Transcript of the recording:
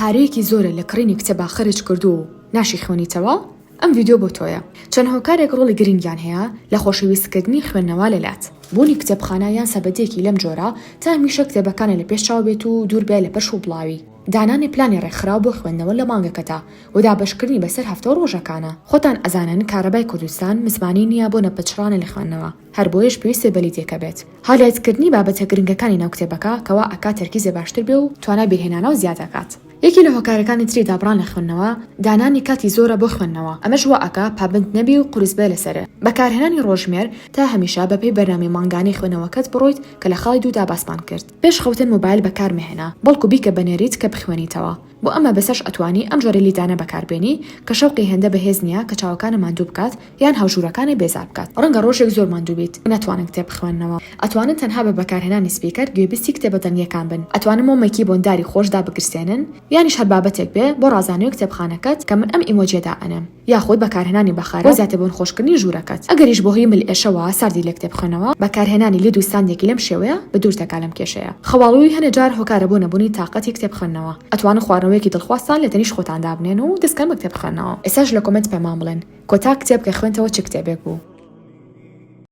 پارەیەکی زۆرە لە کڕینی کتێبە خەرج کردو و ناشی خوێنیتەوە؟ ئەم ڤیدیۆ بۆ تۆیە. چەند هۆکارێک ڕۆڵی گرنگیان هەیە لە خۆشەویستکردنی خوێندنەوە لەلات. بوونی کتێبخانە یان سەبەتێکی لەم جۆرە تا هەمیشە کتێبەکانە لە پێشچاو بێت و دوور بێ لە پەش و بڵاوی. دانانی پلانی ڕێکخراو بۆ خوێندنەوە لە مانگەکەتە و دابەشکردنی بەسەر هەفتە و ڕۆژەکانە. خۆتان ئەزانن کارەبای کوردستان مزمانی نییە بۆ نەپەچڕانە لە خوێندنەوە. هەر بۆیش پێویستە بەلیتێکە بێت. هاولایتکردنی بابەتە گرنگەکانی ناو کتێبەکە کەوا ئەکات تەرکیزە باشتر بێ و توانای بیرهێنانە و زیاد دەکات. یەکی لە هۆکارەکانی تری دابڕان لە خوێندنەوە دانانی کاتی زۆرە بۆ خوێندنەوە. ئەمەش وا ئەکا پابند نەبی و قورس بێ لەسەرە. بەکارهێنانی ڕۆژمێر تا هەمیشە بەپێی بەرنامەی مانگانەی خوێندنەوەکەت بڕۆیت کە لە خاڵی دوودا باسمان کرد. پێش خەوتن مۆبایل بەکارمەهێنا بەڵکو بیکە بەنێریت کە بخوێنیتەوە. بۆ ئەمە بەسەرش ئەتوانی ئەم جۆرە لیدانە بەکاربێنی کە شەوقی هێندە بەهێز نییە کە چاوەکانە ماندوو بکات یان هاوژوورەکانی بێزار بکات. ڕەنگە ڕۆژێک زۆر ماندوو بیت نەتوانن کتێب بخوێننەوە. ئەتوانن تەنها بە بەکارهێنانی سپیکەر گوێبیستی کتێبە دەنگیەکان بن. ئەتوانن مۆمەکی بۆنداری خۆشدا بگرسێنن یانیش هەر بابەتێک بێ بۆ ڕازانەوەی کتێبخانەکەت کە من ئەم ئیمۆجیەدا ئەنێم یاخود بەکارهێنانی بەخارە بۆ زیاتر بۆن خۆشکردنی ژوورەکەت. ئەگەریش بۆ هۆی ملئێشەوە ساردی لە کتێب خوێنەوە بەکارهێنانی لید و ستاندێکی لەم شێوەیە بە دوور دەکا لەم کێشەیە. خەواڵووی هەنێ جار هۆکارە بۆ نەبوونی تااقەتی کتێب خوێنەوە. ئەتوانن خواردنەوەیەکی دڵخوازتان لە تەنیش خۆتان دابنێن و دەستکەن بە کتێب خوێنەوە. ئێستاش لە کۆمنت پێمان بڵێن کۆتا کتێب کە خوێنتەوە چ کتێبێک بوو.